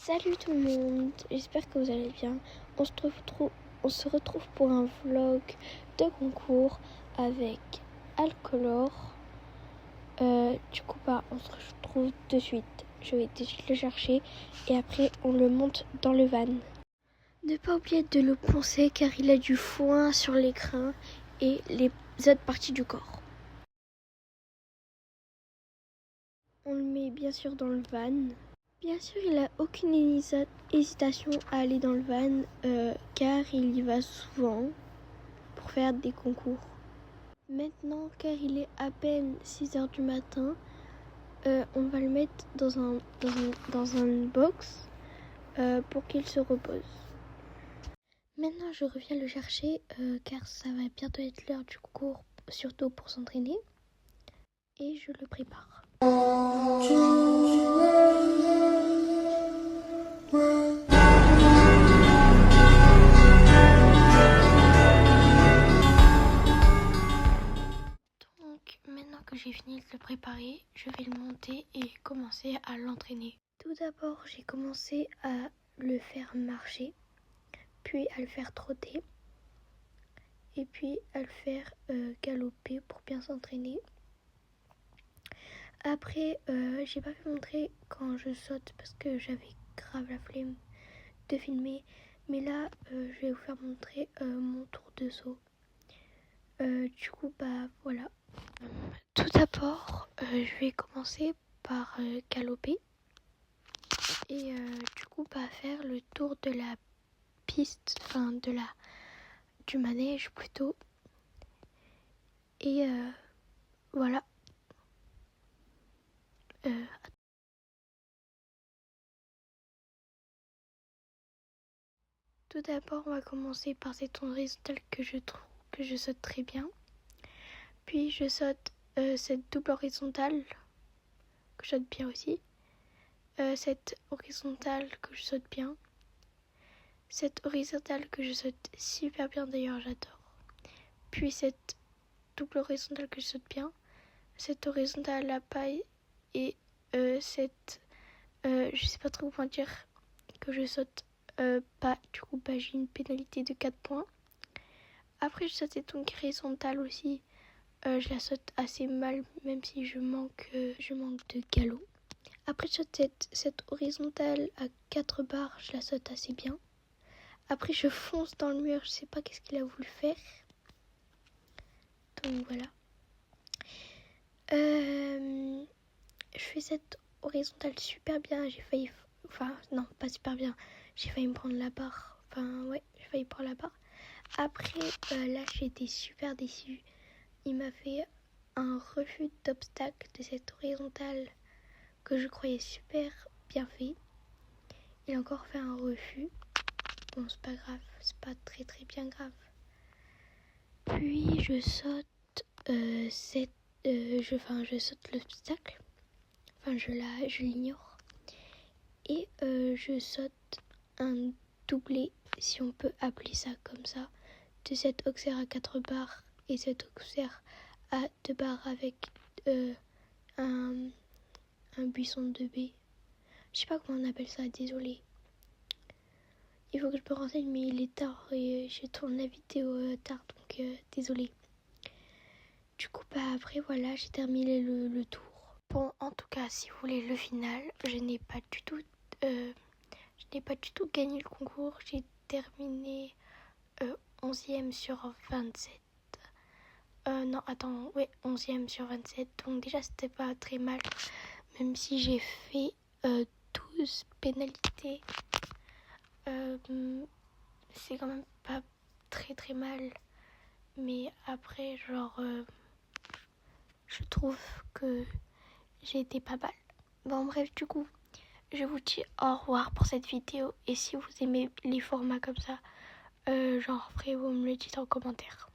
Salut tout le monde, j'espère que vous allez bien. On se retrouve pour un vlog de concours avec Alcolor. On se retrouve de suite. Je vais tout de suite le chercher et après on le monte dans le van. Ne pas oublier de le poncer car il a du foin sur les crins et les autres parties du corps. On le met bien sûr dans le van. Bien sûr, il n'a aucune hésitation à aller dans le van car il y va souvent pour faire des concours. Maintenant, car il est à peine 6h du matin, on va le mettre dans un box pour qu'il se repose. Maintenant, je reviens le chercher car ça va bientôt être l'heure du concours, surtout pour s'entraîner. Et je le prépare. Maintenant que j'ai fini de le préparer, je vais le monter et commencer à l'entraîner. Tout d'abord, j'ai commencé à le faire marcher, puis à le faire trotter, et puis à le faire galoper pour bien s'entraîner. Après, j'ai pas pu montrer quand je saute parce que j'avais grave la flemme de filmer, mais là, je vais vous faire montrer mon tour de saut. Voilà. Tout d'abord, je vais commencer par galoper et faire le tour de la piste, du manège plutôt. Et voilà. Tout d'abord, on va commencer par cette horizontale que je trouve que je saute très bien. Puis je saute cette double horizontale que je saute bien aussi. Cette horizontale que je saute bien. Cette horizontale que je saute super bien d'ailleurs, j'adore. Puis cette double horizontale que je saute bien. Cette horizontale à la paille et je sais pas trop comment dire, que je saute pas. Du coup, j'ai une pénalité de 4 points. Après, je saute cette horizontale aussi. Je la saute assez mal, même si je manque de galop. Après, je saute cette horizontale à 4 barres, je la saute assez bien. Après, je fonce dans le mur, je sais pas qu'est-ce qu'il a voulu faire. Donc voilà. Je fais cette horizontale super bien. Non, pas super bien. J'ai failli me prendre la barre. J'ai failli prendre la barre. Après, là, j'étais super déçue. Il m'a fait un refus d'obstacle de cette horizontale que je croyais super bien fait. Il a encore fait un refus. Bon, c'est pas grave, c'est pas très très bien grave. Puis je saute je saute l'obstacle. Je l'ignore. Et je saute un doublé, si on peut appeler ça comme ça, de cette auxerre à 4 barres et cette auxerre à 2 barres avec un buisson de baie. Je sais pas comment on appelle ça, désolé. Il faut que je me renseigne, mais il est tard et je tourne la vidéo tard, donc désolé. Du coup, après, voilà, j'ai terminé le tour. Bon, en tout cas, si vous voulez le final, je n'ai pas du tout gagné le concours. J'ai terminé 11e sur 27. 11e sur 27. Donc déjà, c'était pas très mal. Même si j'ai fait 12 pénalités. C'est quand même pas très très mal. Mais après, je trouve que j'ai été pas mal. Bon, bref, du coup, je vous dis au revoir pour cette vidéo. Et si vous aimez les formats comme ça, après, vous me le dites en commentaire.